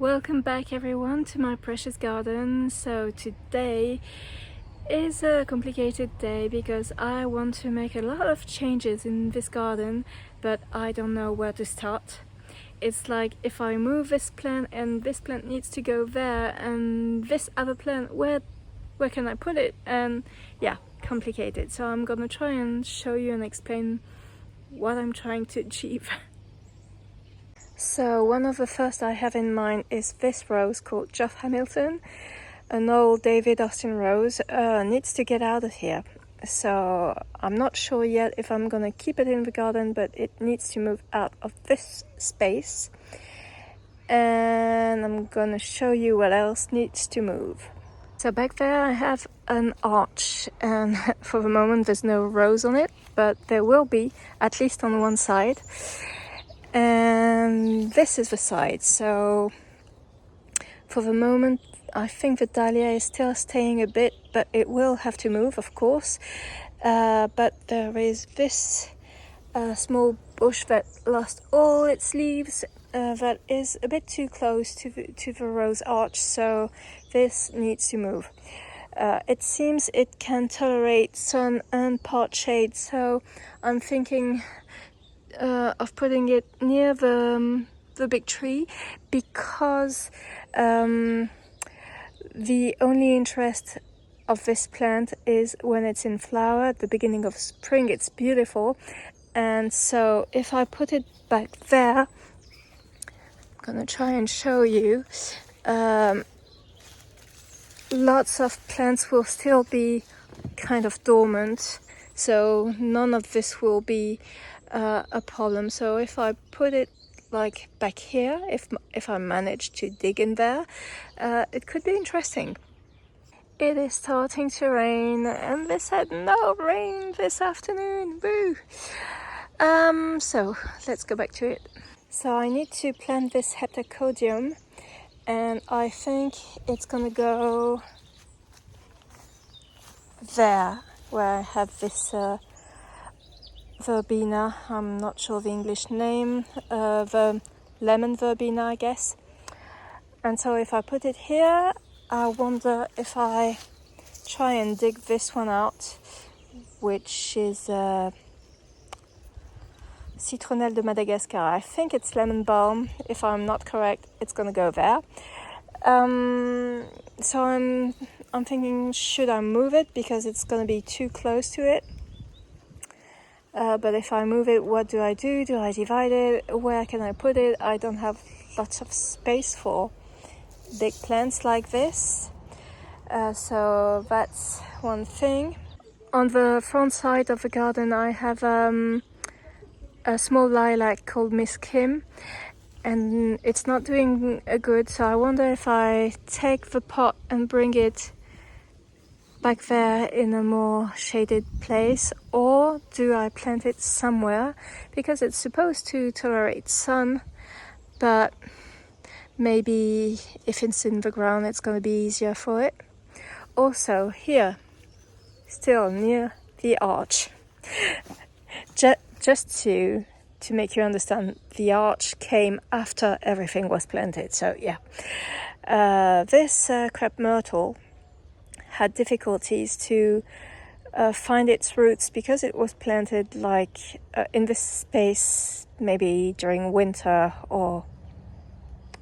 Welcome back everyone to my precious garden. So today is a complicated day because I want to make a lot of changes in this garden, but I don't know where to start. It's like if I move this plant and this plant needs to go there, and this other plant, where can I put it? And yeah, complicated. So I'm gonna try and show you and explain what I'm trying to achieve. So one of the first I have in mind is this rose called Geoff Hamilton, an old David Austin rose. Needs to get out of here. So I'm not sure yet if I'm gonna keep it in the garden, but it needs to move out of this space. And I'm gonna show you what else needs to move. So back there I have an arch, and for the moment there's no rose on it, but there will be, at least on one side. And this is the side. So for the moment I think the dahlia is still staying a bit, but it will have to move, of course. But there is this small bush that lost all its leaves, that is a bit too close to the rose arch, so this needs to move. It seems it can tolerate sun and part shade, so I'm thinking of putting it near the big tree, because the only interest of this plant is when it's in flower at the beginning of spring. It's beautiful, and so if I put it back there, I'm gonna try and show you, lots of plants will still be kind of dormant, so none of this will be a problem. So if I put it like back here, if I manage to dig in there, it could be interesting. It is starting to rain, and this had no rain this afternoon. Boo! So let's go back to it. So I need to plant this heptacodium, and I think it's gonna go there where I have this verbena. I'm not sure the English name, the lemon verbena, I guess. And so if I put it here, I wonder if I try and dig this one out, which is Citronnelle de Madagascar. I think it's lemon balm. If I'm not correct, it's gonna go there. So I'm thinking, should I move it because it's gonna be too close to it? But if I move it, what do I do? Do I divide it? Where can I put it? I don't have lots of space for big plants like this. So that's one thing. On the front side of the garden I have a small lilac called Miss Kim, and it's not doing good, so I wonder if I take the pot and bring it back there in a more shaded place, or do I plant it somewhere, because it's supposed to tolerate sun, but maybe if it's in the ground it's going to be easier for it. Also here, still near the arch, just to make you understand, the arch came after everything was planted. So yeah, this crab myrtle had difficulties to find its roots because it was planted like in this space, maybe during winter or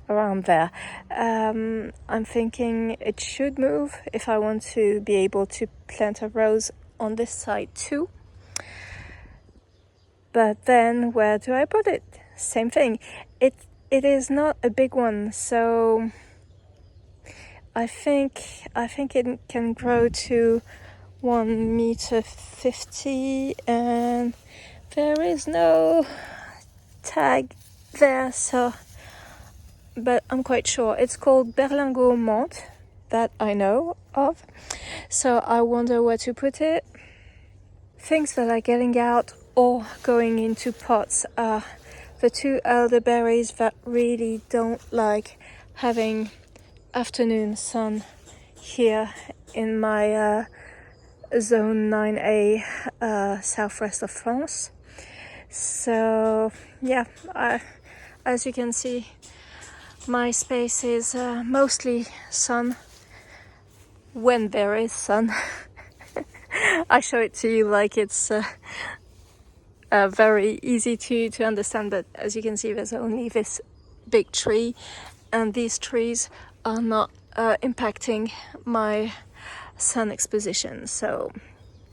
around there. I'm thinking it should move if I want to be able to plant a rose on this side too. But then where do I put it? Same thing. It is not a big one, so I think it can grow to 1.50 meters, and there is no tag there, so, but I'm quite sure it's called Berlingot Monte, that I know of. So I wonder where to put it. Things that are getting out or going into pots are the two elderberries that really don't like having afternoon sun here in my zone 9A, southwest of France. So yeah, as you can see, my space is mostly sun when there is sun. I show it to you like it's very easy to understand, but as you can see, there's only this big tree, and these trees are not impacting my sun exposition, so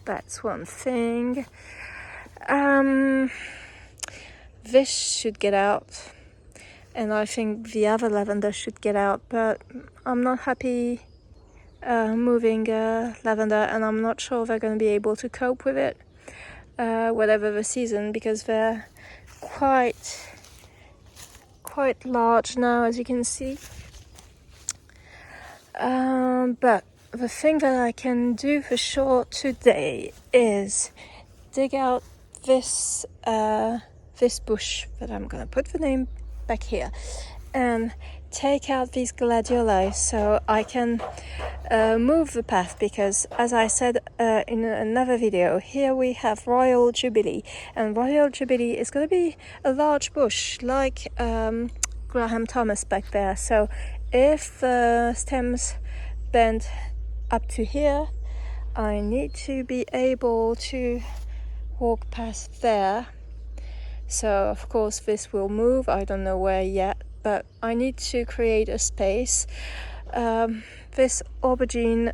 that's one thing. This should get out, and I think the other lavender should get out, but I'm not happy moving lavender, and I'm not sure they're going to be able to cope with it, whatever the season, because they're quite large now, as you can see. But the thing that I can do for sure today is dig out this bush that I'm gonna put the name back here, and take out these gladioli so I can move the path, because as I said in another video, here we have Royal Jubilee, and Royal Jubilee is going to be a large bush like Graham Thomas back there. So if the stems bend up to here, I need to be able to walk past there. So of course this will move, I don't know where yet, but I need to create a space. This aubergine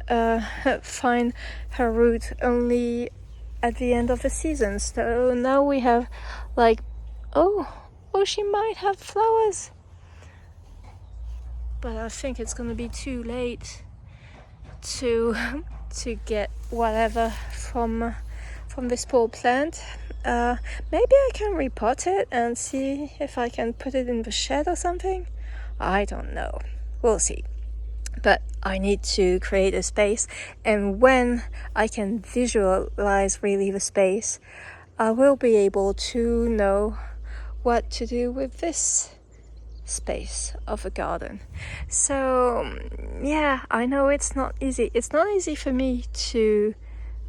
find her root only at the end of the season, so now we have like, oh, she might have flowers, but I think it's gonna be too late to get whatever from this poor plant. Maybe I can repot it and see if I can put it in the shed or something. I don't know, we'll see. But I need to create a space, and when I can visualize really the space, I will be able to know what to do with this space of a garden. So yeah, I know it's not easy. It's not easy for me to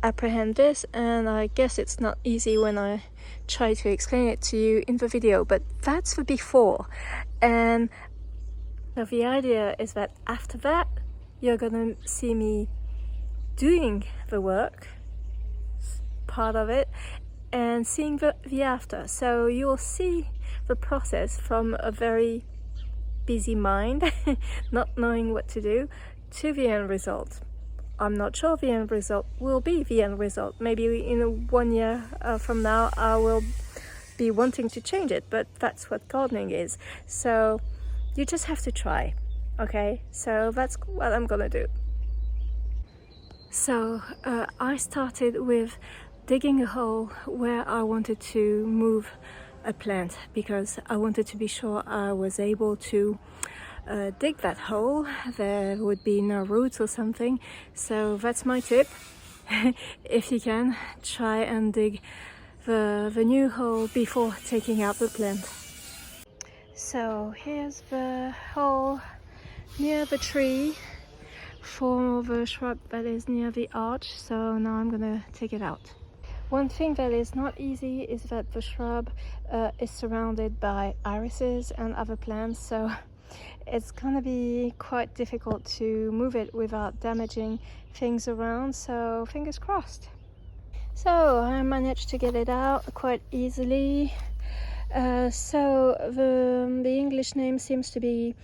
apprehend this, and I guess it's not easy when I try to explain it to you in the video, but that's the before. And so the idea is that after that, you're gonna see me doing the work, part of it, and seeing the after. So you'll see the process from a very busy mind, not knowing what to do, to the end result. I'm not sure the end result will be the end result. Maybe in 1 year from now I will be wanting to change it, but that's what gardening is. So you just have to try, okay? So that's what I'm gonna do. So I started with digging a hole where I wanted to move a plant, because I wanted to be sure I was able to dig that hole. There would be no roots or something. So that's my tip. If you can, try and dig the new hole before taking out the plant. So here's the hole near the tree for the shrub that is near the arch. So now I'm gonna take it out. One thing that is not easy is that the shrub is surrounded by irises and other plants, so it's gonna be quite difficult to move it without damaging things around, so fingers crossed. So I managed to get it out quite easily. So the English name seems to be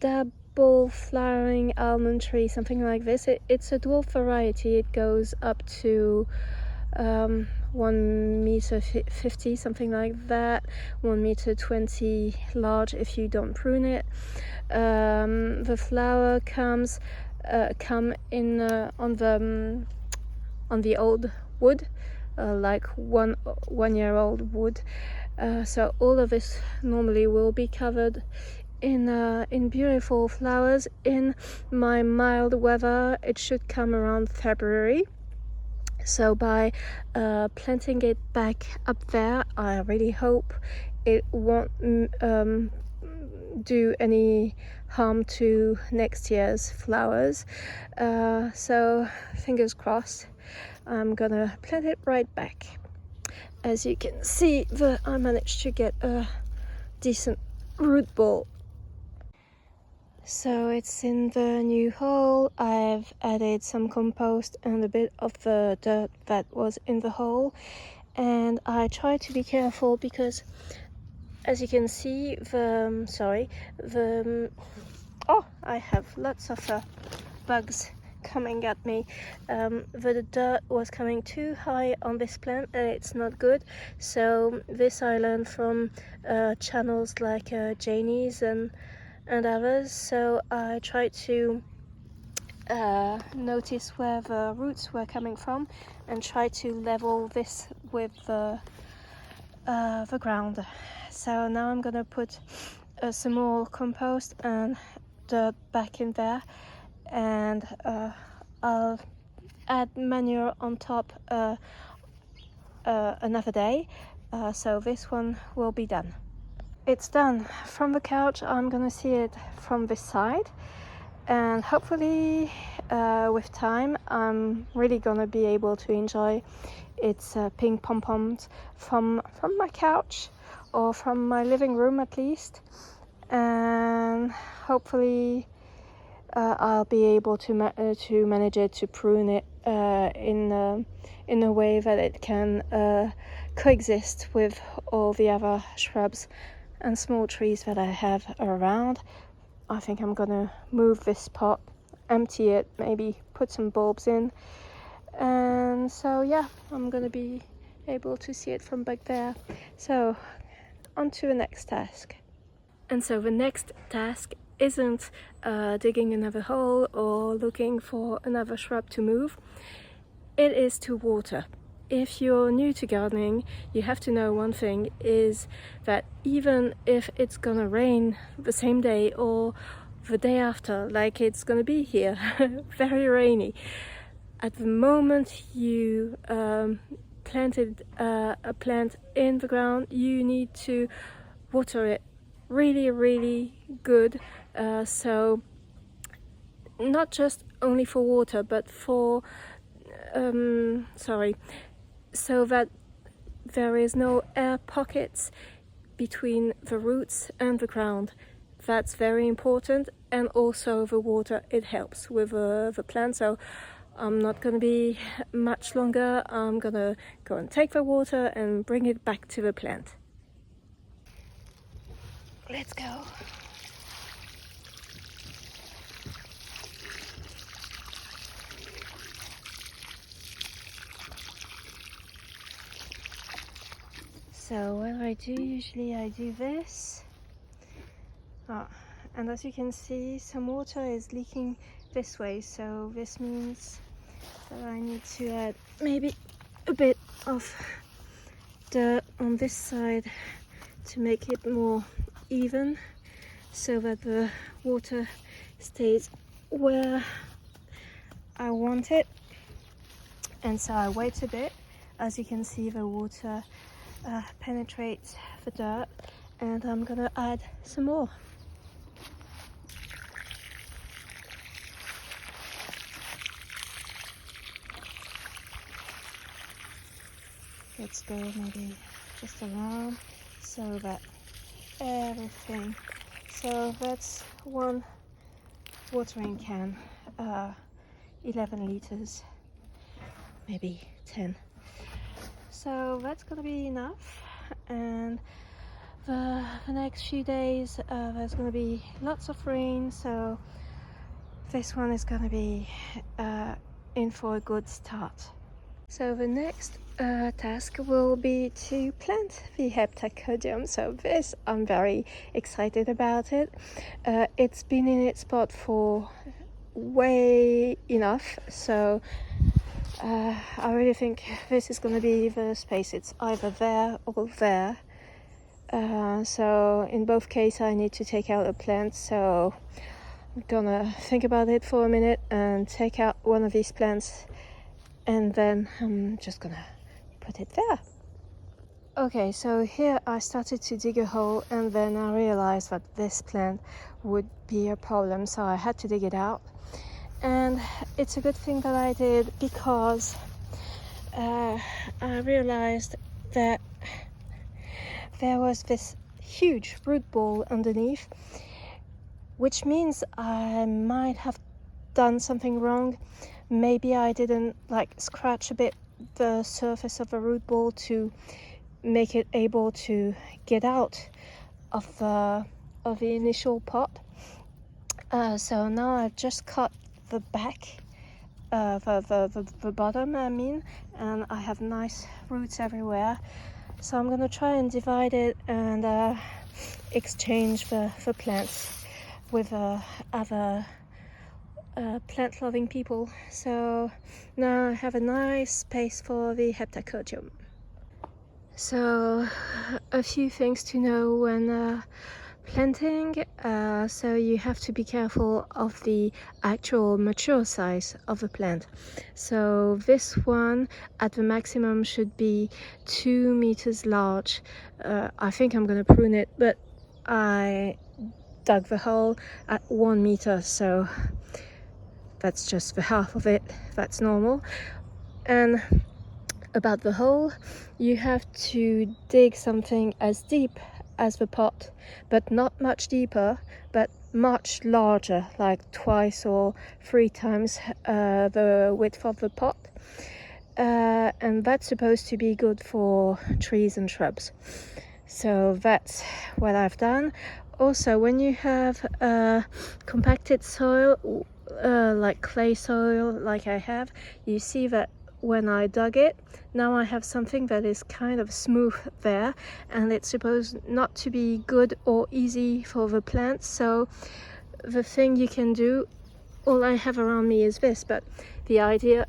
double flowering almond tree, something like this. It's a dwarf variety. It goes up to 1 meter 50, something like that, 1 meter 20 large if you don't prune it. The flower come in on the old wood, like one year old wood. So all of this normally will be covered in beautiful flowers. In my mild weather, it should come around February. So by planting it back up there, I really hope it won't do any harm to next year's flowers. So fingers crossed. I'm gonna plant it right back. As you can see, I managed to get a decent root ball. So it's in the new hole. I've added some compost and a bit of the dirt that was in the hole, and I try to be careful because, as you can see, I have lots of bugs coming at me. The dirt was coming too high on this plant and it's not good. So this I learned from channels like Janie's and others. So I tried to notice where the roots were coming from and try to level this with the ground. So now I'm gonna put some more compost and dirt back in there, and I'll add manure on top another day, so this one will be done. It's done. From the couch I'm gonna see it from this side, and hopefully with time I'm really gonna be able to enjoy its pink pom-poms from my couch or from my living room at least, and hopefully I'll be able to manage it, to prune it in a way that it can coexist with all the other shrubs and small trees that I have around. I think I'm gonna move this pot, empty it, maybe put some bulbs in, and so yeah, I'm gonna be able to see it from back there. So on to the next task. And so the next task isn't digging another hole or looking for another shrub to move. It is to water. If you're new to gardening, you have to know one thing, is that even if it's gonna rain the same day or the day after, like it's gonna be here, very rainy, at the moment you planted a plant in the ground, you need to water it really good, so not just only for water, but for so that there is no air pockets between the roots and the ground. That's very important, and also the water, it helps with the plant. So I'm not going to be much longer. I'm gonna go and take the water and bring it back to the plant. Let's go. So what I do, usually I do this. And as you can see, some water is leaking this way, so this means that I need to add maybe a bit of dirt on this side to make it more even, so that the water stays where I want it. And so I wait a bit. As you can see, the water penetrates the dirt, and I'm gonna add some more. Let's go maybe just around so that everything. So that's one watering can, 11 liters, maybe 10. So that's gonna be enough, and the next few days there's gonna be lots of rain, so this one is gonna be in for a good start. So the next task will be to plant the heptacodium. So this, I'm very excited about it. It's been in its pot for way enough, so I really think this is going to be the space. It's either there or there. So in both cases I need to take out a plant, so I'm gonna think about it for a minute and take out one of these plants, and then I'm just gonna put it there. Okay, so here I started to dig a hole, and then I realized that this plant would be a problem, so I had to dig it out. And it's a good thing that I did, because I realized that there was this huge root ball underneath, which means I might have done something wrong. Maybe I didn't like scratch a bit the surface of the root ball to make it able to get out of the initial pot. So now I've just cut the back, the bottom I mean, and I have nice roots everywhere. So I'm gonna try and divide it and exchange the plants with other plant loving people. So now I have a nice space for the heptacordium. So a few things to know when planting. So you have to be careful of the actual mature size of the plant. So this one at the maximum should be 2 meters large. I think I'm gonna prune it, but I dug the hole at 1 meter, so that's just the half of it. That's normal. And about the hole, you have to dig something as deep as the pot, but not much deeper, but much larger, like twice or 3 times the width of the pot. And that's supposed to be good for trees and shrubs. So that's what I've done. Also, when you have compacted soil, like clay soil like I have, you see that when I dug it, now I have something that is kind of smooth there, and it's supposed not to be good or easy for the plants. So the thing you can do, all I have around me is this, but the idea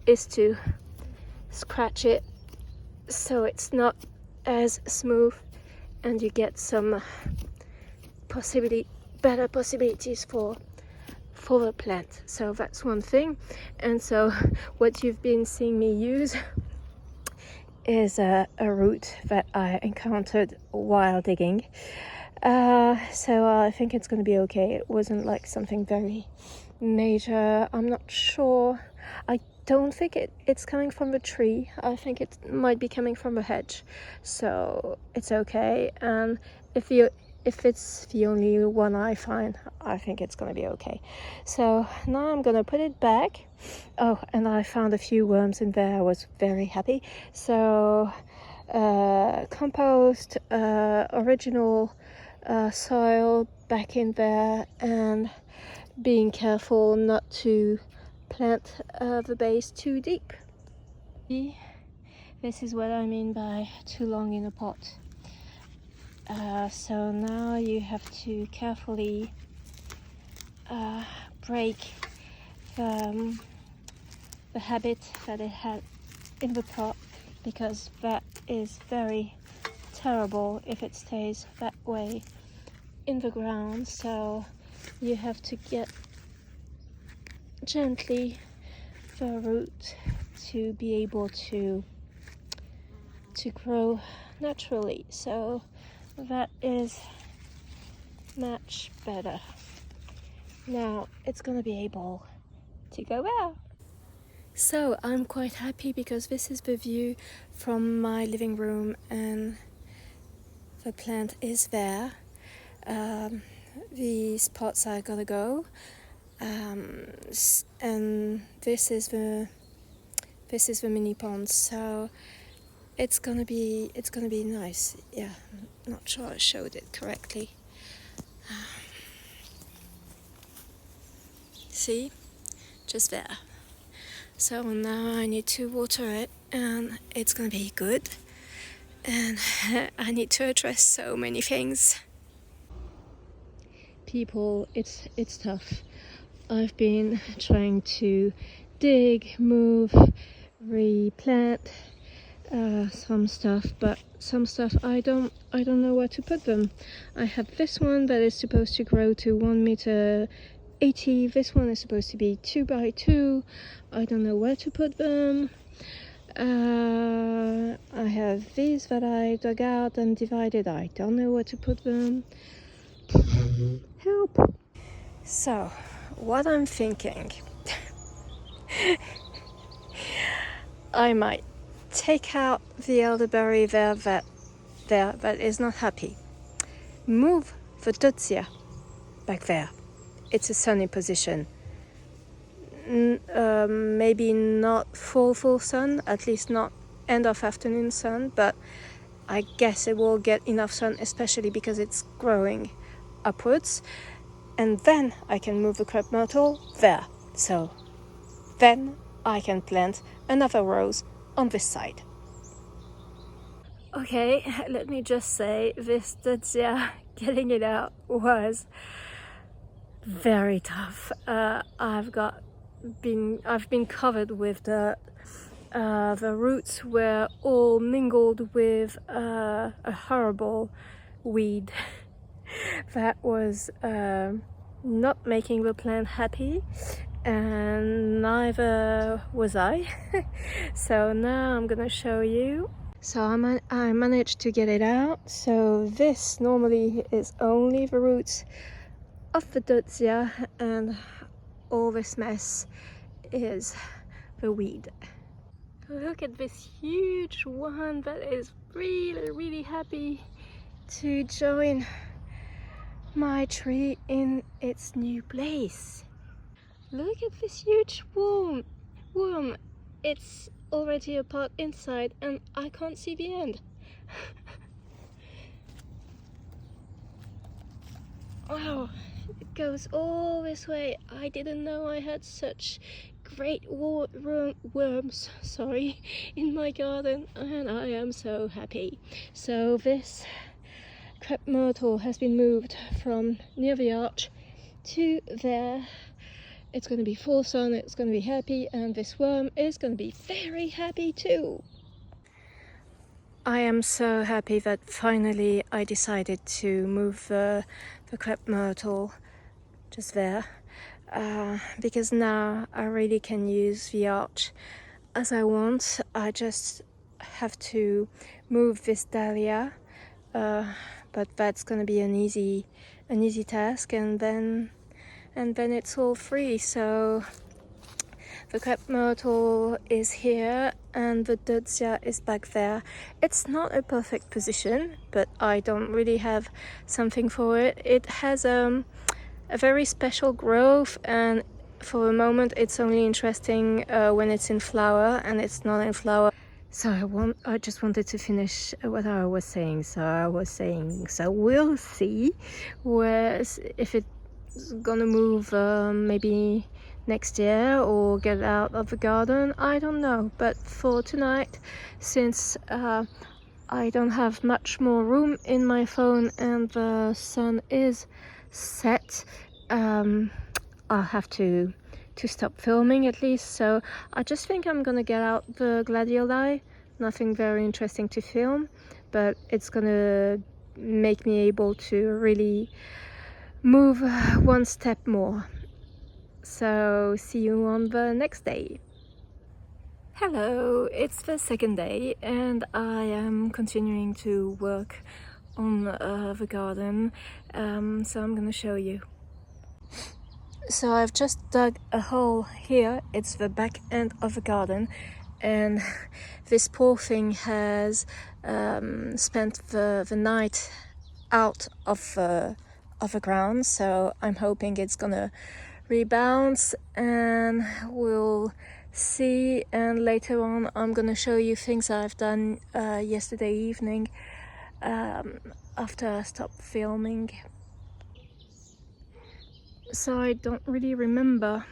is to scratch it so it's not as smooth, and you get some better possibilities for the plant. So that's one thing. And so what you've been seeing me use is a root that I encountered while digging. So I think it's going to be okay. It wasn't like something very major. I'm not sure. I don't think it's coming from the tree. I think it might be coming from a hedge. So it's okay. And if it's the only one I find, I think it's gonna be okay. So now I'm gonna put it back. Oh, and I found a few worms in there. I was very happy. So compost, original soil back in there, and being careful not to plant the base too deep. This is what I mean by too long in a pot. So now you have to carefully break the habit that it had in the pot, because that is very terrible if it stays that way in the ground. So you have to get gently the root to be able to grow naturally. So that is much better. Now it's gonna be able to go there. So I'm quite happy because this is the view from my living room, and the plant is there. These pots are gonna go, and this is the mini pond. So it's gonna be nice. Yeah, I'm not sure I showed it correctly. See, just there. So now I need to water it, and it's gonna be good. And I need to address so many things. People, it's tough. I've been trying to dig, move, replant some stuff, but some stuff I don't know where to put them. I have this one that is supposed to grow to 1.80 m. This one is supposed to be 2 by 2. I don't know where to put them. I have these that I dug out and divided. I don't know where to put them. Help! So, what I'm thinking, I might take out the elderberry there that is not happy. Move the Dutsia back there. It's a sunny position. Maybe not full sun, at least not end of afternoon sun, but I guess it will get enough sun, especially because it's growing upwards. And then I can move the crepe myrtle there. So then I can plant another rose on this side. Okay, let me just say, this Dutsia, getting it out was very tough. I've been covered with dirt. The roots were all mingled with a horrible weed that was not making the plant happy, and neither was I. So now I'm gonna show you. So I managed to get it out. So this normally is only the roots of the Dutsia, and all this mess is the weed. Look at this huge one that is really happy to join my tree in its new place. Look at this huge worm. It's already apart inside and I can't see the end. Wow, it goes all this way. I didn't know I had such great worms, in my garden, and I am so happy. So this crepe myrtle has been moved from near the arch to there. It's going to be full sun, it's going to be happy, and this worm is going to be very happy too. I am so happy that finally I decided to move the crepe myrtle just there, because now I really can use the arch as I want. I just have to move this dahlia, but that's going to be an easy task, and then it's all free. So the crepe myrtle is here and the Dutsia is back there. It's not a perfect position, but I don't really have something for it. It has a very special growth, and for the moment it's only interesting when it's in flower, and it's not in flower. So I just wanted to finish what I was saying. So we'll see if it's gonna move maybe next year or get out of the garden. I don't know, but for tonight, since I don't have much more room in my phone and the sun is set, I'll have to stop filming at least. So I just think I'm gonna get out the gladioli. Nothing very interesting to film, but it's gonna make me able to really move one step more. So see you on the next day. Hello, it's the second day and I am continuing to work on the garden, so I'm gonna show you. So I've just dug a hole here. It's the back end of the garden, and this poor thing has spent the night out of the ground, so I'm hoping it's gonna rebounds, and we'll see. And later on I'm gonna show you things I've done yesterday evening after I stopped filming. So I don't really remember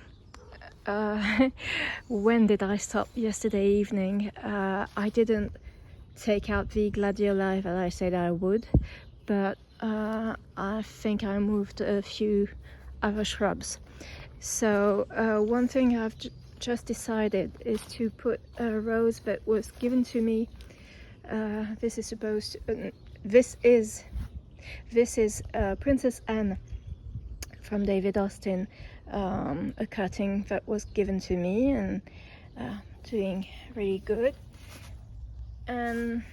when did I stop yesterday evening. I didn't take out the gladioli that I said I would, but I think I moved a few other shrubs. So one thing I've just decided is to put a rose that was given to me. This is Princess Anne from David Austin, a cutting that was given to me, and doing really good. And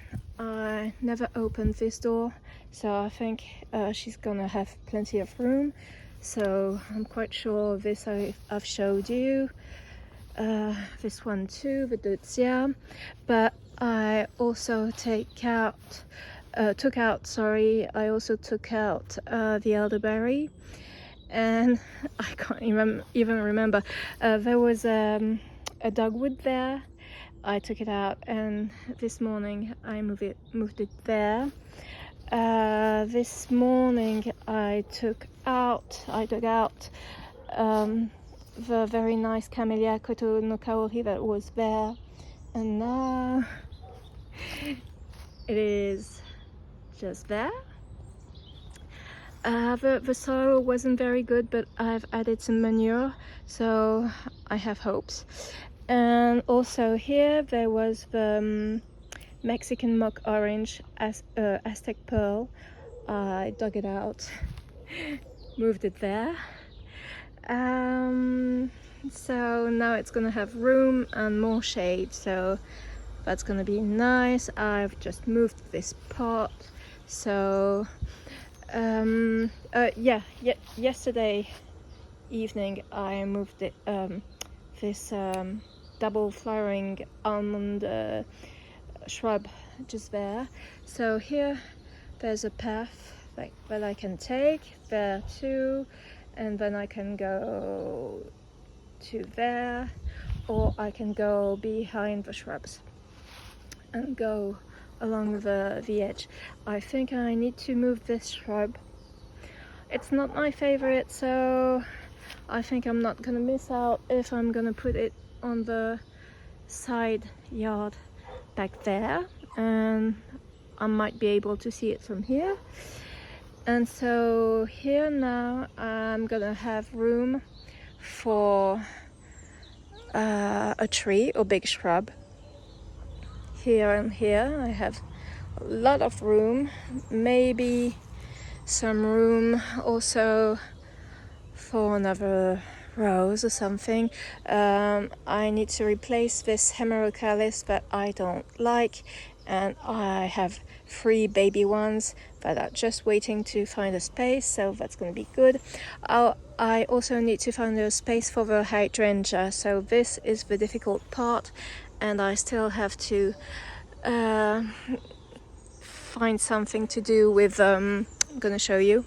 I never opened this door, so I think she's gonna have plenty of room. So I'm quite sure this I've showed you, this one too, the Dutsia, but I also take out took out, sorry, I also took out the elderberry, and I can't even remember, there was a dogwood there. I took it out, and this morning I moved it there. This morning I dug out the very nice Camellia Koto no Kaori that was there, and now it is just there. The soil wasn't very good, but I've added some manure, so I have hopes. And also here there was the Mexican mock orange Aztec pearl. I dug it out, moved it there. So now it's gonna have room and more shade, so that's gonna be nice. I've just moved this pot, so yesterday evening I moved it, this double flowering almond shrub just there. So here there's a path that I can take there too, and then I can go to there, or I can go behind the shrubs and go along the edge. I think I need to move this shrub. It's not my favorite, so I think I'm not gonna miss out if I'm gonna put it on the side yard back there, and I might be able to see it from here. And so here now I'm gonna have room for a tree or big shrub. Here and here I have a lot of room, maybe some room also for another rose or something. I need to replace this hemerocallis that I don't like, and I have 3 baby ones that are just waiting to find a space, so that's going to be good. I also need to find a space for the hydrangea, so this is the difficult part, and I still have to find something to do with, I'm gonna show you.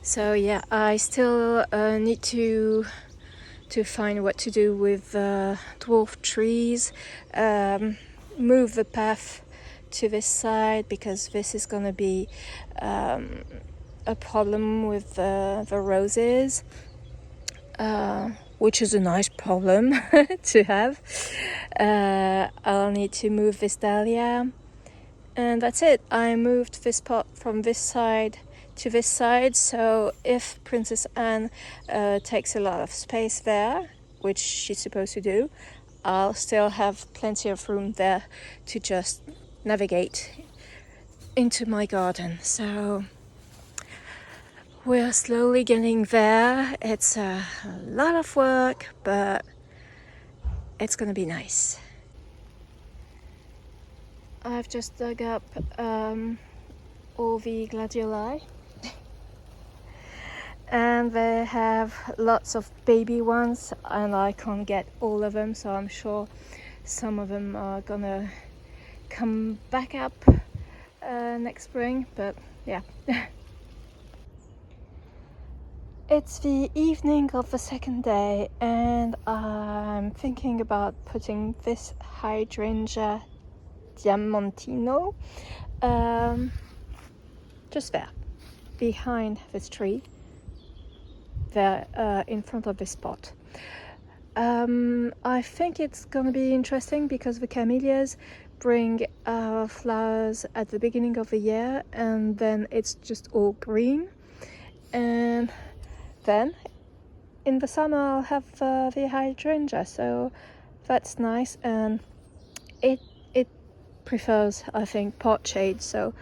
So yeah, I still need to find what to do with dwarf trees, move the path to this side, because this is gonna be a problem with the roses, which is a nice problem to have. I'll need to move this dahlia, and that's it. I moved this pot from this side to this side, so if Princess Anne takes a lot of space there, which she's supposed to do, I'll still have plenty of room there to just navigate into my garden. So we're slowly getting there. It's a lot of work, but it's gonna be nice. I've just dug up all the gladioli, and they have lots of baby ones, and I can't get all of them, so I'm sure some of them are gonna come back up next spring, but yeah. It's the evening of the second day, and I'm thinking about putting this hydrangea diamantino just there, behind this tree, there in front of this spot. I think it's gonna be interesting because the camellias bring flowers at the beginning of the year, and then it's just all green, and then in the summer I'll have the hydrangea, so that's nice, and it prefers, I think, pot shade, so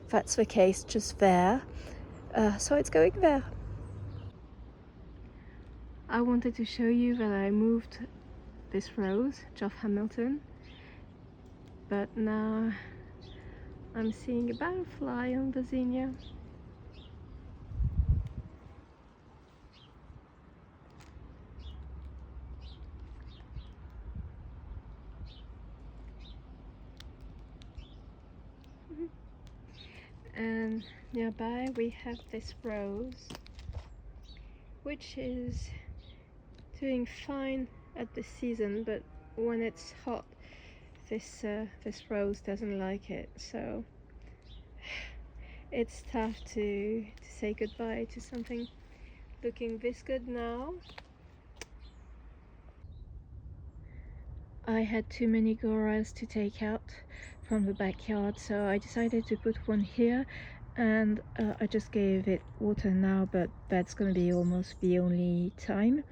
that's the case just there, so it's going there. I wanted to show you that I moved this rose, Geoff Hamilton, but now I'm seeing a butterfly on the zinnia. and nearby we have this rose, which is doing fine at this season, but when it's hot, this rose doesn't like it, so it's tough to say goodbye to something looking this good now. I had too many goras to take out from the backyard, so I decided to put one here, and I just gave it water now, but that's gonna be almost the only time,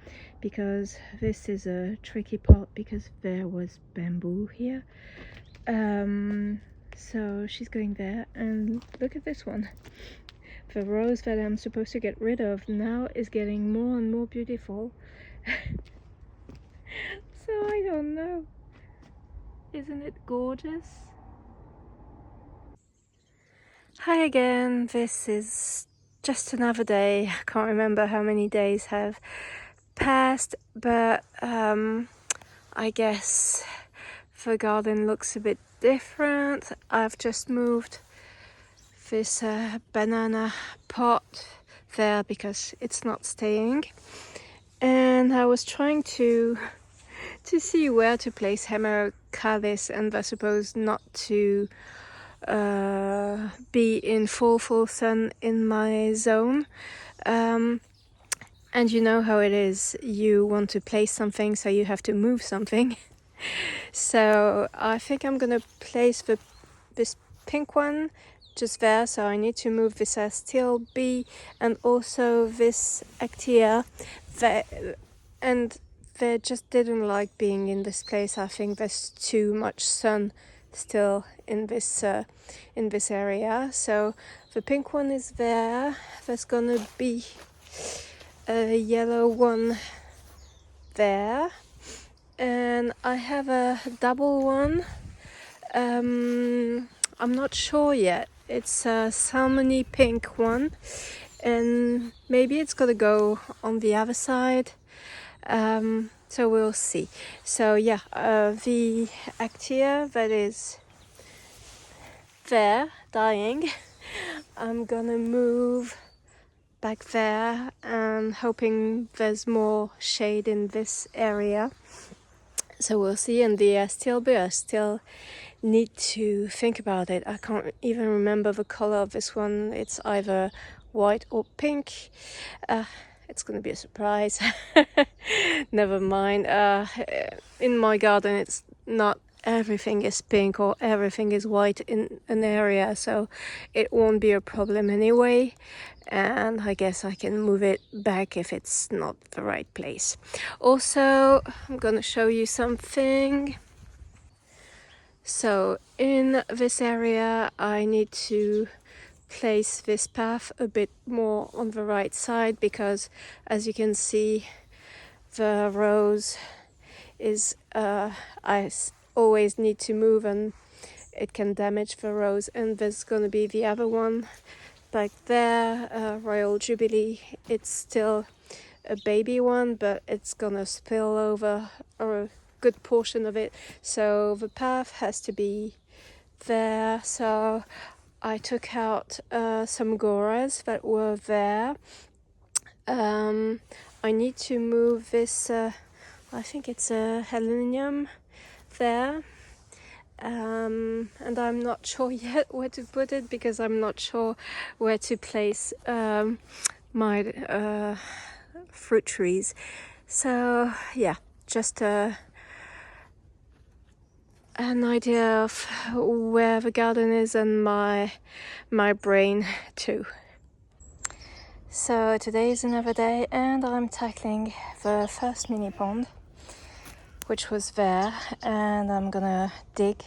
because this is a tricky part because there was bamboo here. So she's going there, and look at this one. The rose that I'm supposed to get rid of now is getting more and more beautiful. So I don't know. Isn't it gorgeous? Hi again, this is just another day. I can't remember how many days have passed, but I guess the garden looks a bit different. I've just moved this banana pot there because it's not staying, and I was trying to see where to place hemerocallis, and they're supposed not to be in full sun in my zone. And you know how it is, you want to place something, so you have to move something. So I think I'm gonna place this pink one just there, so I need to move this Steel B and also this Actia, and they just didn't like being in this place. I think there's too much sun still in this area. So the pink one is there. There's gonna be a yellow one there, and I have a double one. I'm not sure yet. It's a salmony pink one, and maybe it's gonna go on the other side. So we'll see. So yeah, the Actia that is there dying, I'm gonna move back there and hoping there's more shade in this area. So we'll see. And the Steel B, I still need to think about it. I can't even remember the color of this one. It's either white or pink. It's gonna be a surprise. Never mind. In my garden, it's not everything is pink or everything is white in an area, so it won't be a problem anyway. And I guess I can move it back if it's not the right place. Also, I'm gonna show you something. So in this area, I need to place this path a bit more on the right side, because as you can see, the rose is I always need to move and it can damage the rose. And there's going to be the other one back there, Royal Jubilee. It's still a baby one, but it's gonna spill over a good portion of it, so the path has to be there. So I took out some goras that were there. I need to move this, I think it's a helenium there, and I'm not sure yet where to put it, because I'm not sure where to place my fruit trees. So yeah, just an idea of where the garden is, and my brain too. So today is another day, and I'm tackling the first mini pond, which was there, and I'm gonna dig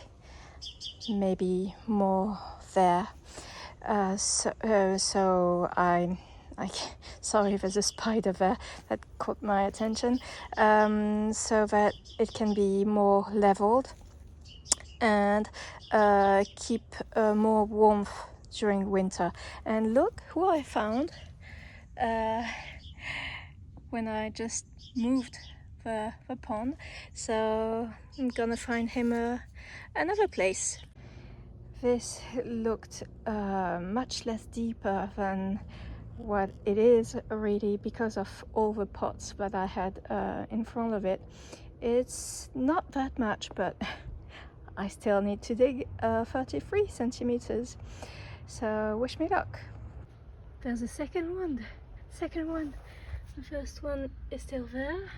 maybe more there. So I sorry, there's a spider there that caught my attention, so that it can be more leveled and keep more warmth during winter. And look who I found when I just moved the pond. So I'm gonna find him another place. this looked much less deeper than what it is really, because of all the pots that I had in front of it. It's not that much, but I still need to dig 33 centimeters. So wish me luck. There's a second one. The first one is still there,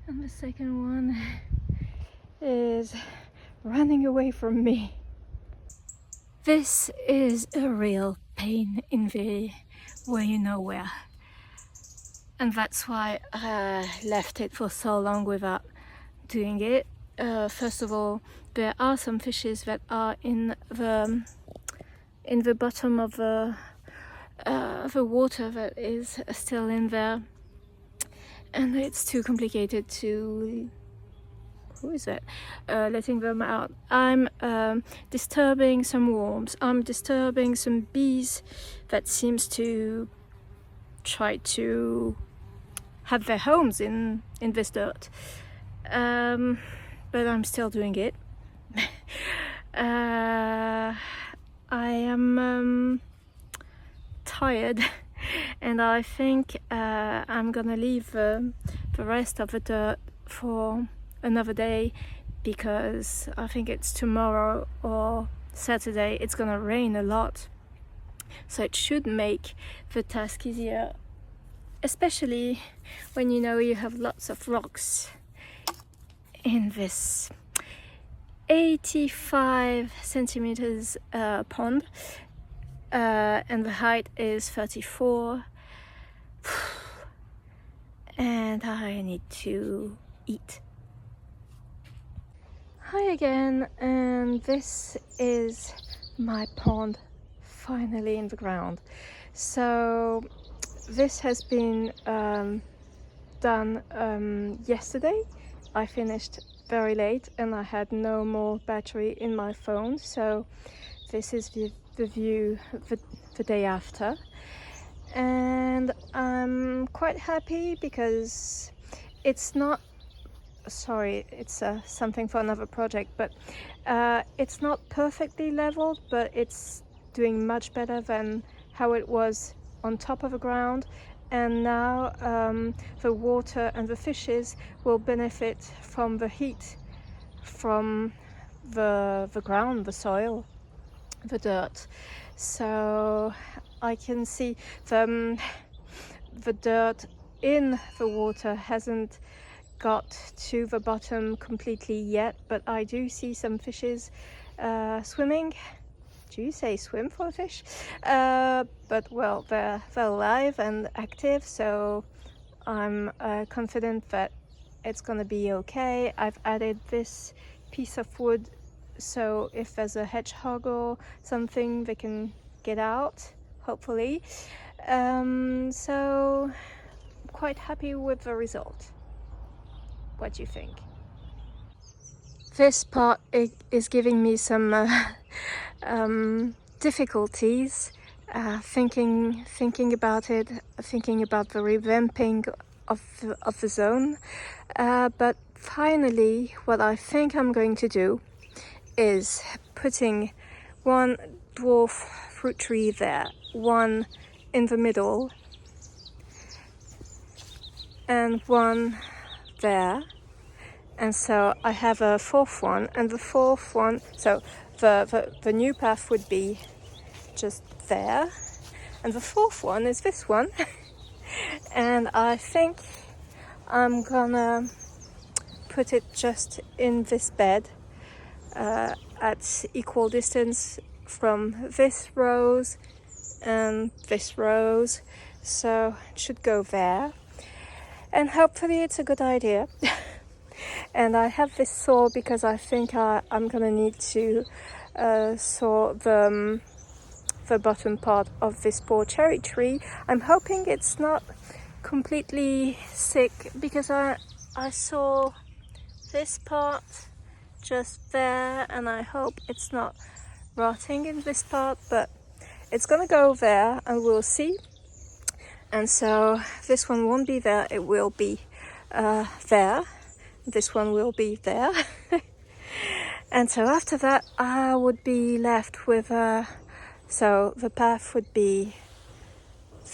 and the second one is running away from me. This is a real pain in the way you know where, and that's why I left it for so long without doing it. First of all, there are some fishes that are in the bottom of the water that is still in there, and it's too complicated to letting them out. I'm disturbing some worms, I'm disturbing some bees that seems to try to have their homes in this dirt, but I'm still doing it. I am tired, and I think I'm gonna leave the rest of the dirt for another day, because I think it's tomorrow or Saturday it's gonna rain a lot, so it should make the task easier, especially when you know you have lots of rocks in this 85 centimeters pond, and the height is 34, and I need to eat. Hi again, and this is my pond finally in the ground. So this has been done yesterday. I finished very late and I had no more battery in my phone, so this is the view the day after, and I'm quite happy because it's not it's something for another project, but it's not perfectly leveled, but it's doing much better than how it was on top of the ground. And now the water and the fishes will benefit from the heat from the ground, the soil, the dirt. So I can see the dirt in the water hasn't got to the bottom completely yet, but I do see some fishes swimming. Do you say swim for a fish? But well, they're alive and active, so I'm confident that it's gonna be okay. I've added this piece of wood, so if there's a hedgehog or something, they can get out, hopefully. So quite happy with the result. What do you think? This part is giving me some difficulties, thinking about it, thinking about the revamping of the zone. But finally, what I think I'm going to do is putting one dwarf fruit tree there, one in the middle, and one there. And so I have a fourth one, and the fourth one, so the new path would be just there, and the fourth one is this one. And I think I'm gonna put it just in this bed at equal distance from this rose and this rose, so it should go there, and hopefully it's a good idea. And I have this saw because I think I'm gonna need to saw the bottom part of this poor cherry tree. I'm hoping it's not completely sick, because I saw this part just there, and I hope it's not rotting in this part, but it's gonna go there and we'll see. And so this one won't be there, it will be there. This one will be there. And so after that, I would be left with so the path would be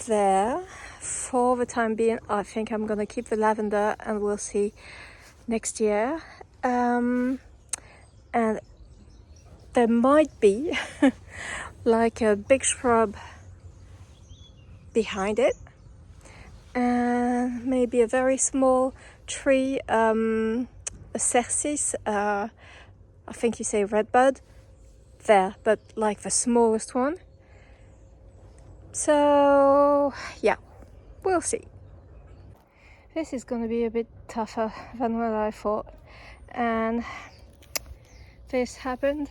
there for the time being. I think I'm gonna keep the lavender, and we'll see next year. And there might be like a big shrub behind it, and maybe a very small tree, a cercis, I think you say redbud there, but like the smallest one. So yeah, we'll see. This is going to be a bit tougher than what I thought, and this happened.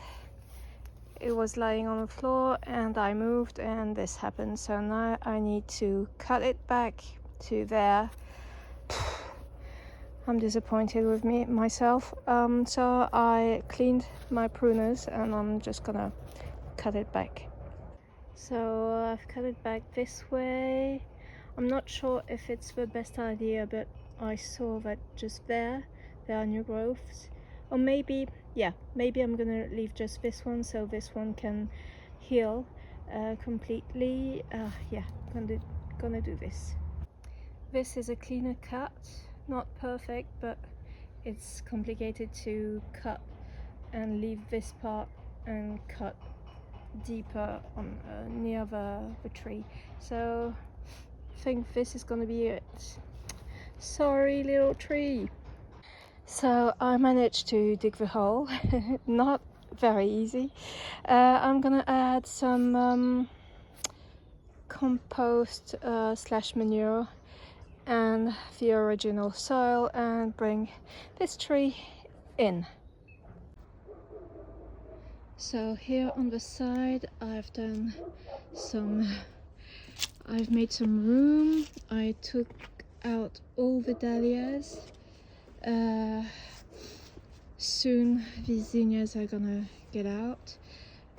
It was lying on the floor and I moved and this happened, so now I need to cut it back to there. I'm disappointed with myself, so I cleaned my pruners and I'm just gonna cut it back. So I've cut it back this way. I'm not sure if it's the best idea, but I saw that just there are new growths. Or maybe, yeah, maybe I'm gonna leave just this one so this one can heal completely. Yeah, gonna do this. This is a cleaner cut, not perfect, but it's complicated to cut and leave this part and cut deeper on near the tree. So I think this is gonna be it. Sorry, little tree. So I managed to dig the hole. Not very easy. I'm gonna add some compost slash manure and the original soil and bring this tree in. So here on the side I've made some room. I took out all the dahlias. Soon these zinnias are gonna get out.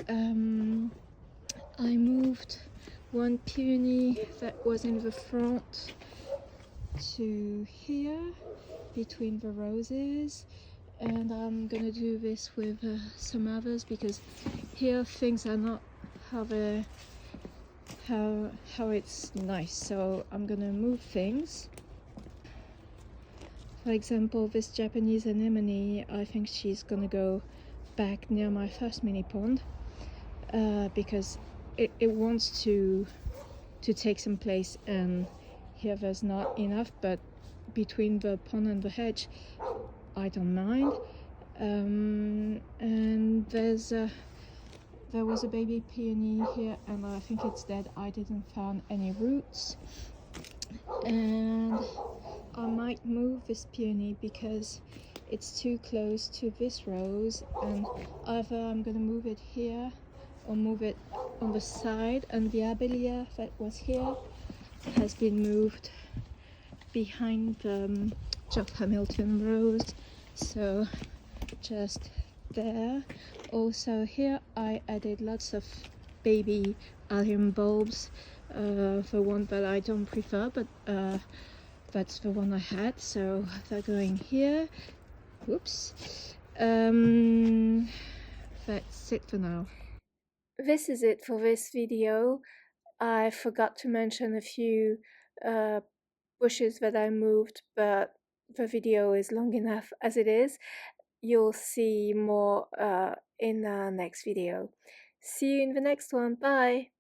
I moved one peony that was in the front to here between the roses, and I'm gonna do this with some others because here things are not how it's nice, so I'm gonna move things. For example, this Japanese anemone, I think she's gonna go back near my first mini pond because it wants to take some place, and here there's not enough, but between the pond and the hedge I don't mind. And there was a baby peony here and I think it's dead. I didn't find any roots, and I might move this peony because it's too close to this rose, and either I'm gonna move it here or move it on the side. And the abelia that was here has been moved behind the Geoff Hamilton rose, so just there. Also here I added lots of baby allium bulbs, the one that I don't prefer, but that's the one I had, so they're going here. Whoops. That's it for now. This is it for this video. I forgot to mention a few bushes that I moved, but the video is long enough as it is. You'll see more in the next video. See you in the next one. Bye!